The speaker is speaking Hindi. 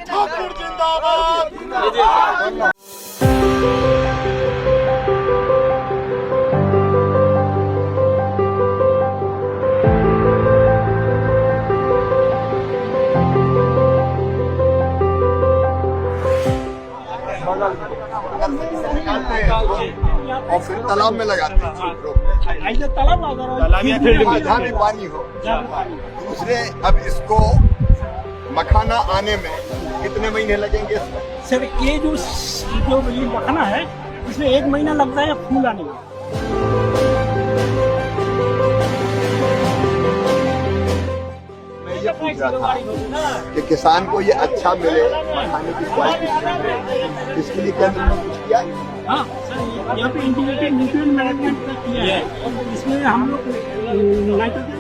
ठाकुर जिंदाबाद। और फिर तालाब में लगाते हैं। जहाँ भी पानी हो। दूसरे अब इसको मखाना आने में कितने महीने लगेंगे? सर ये जो ये मखाना है इसमें 1 महीना लगता है फूल आने में। मैं ये पूछ रहा था कि किसान को ये अच्छा मिले, मखाने की क्वालिटी, इसके लिए केंद्र में कुछ किया है? हाँ सर, यहाँ पे इंटीग्रेटेड न्यूट्रिएंट मैनेजमेंट किया है। इसमें हम लोग नाइट्रोजन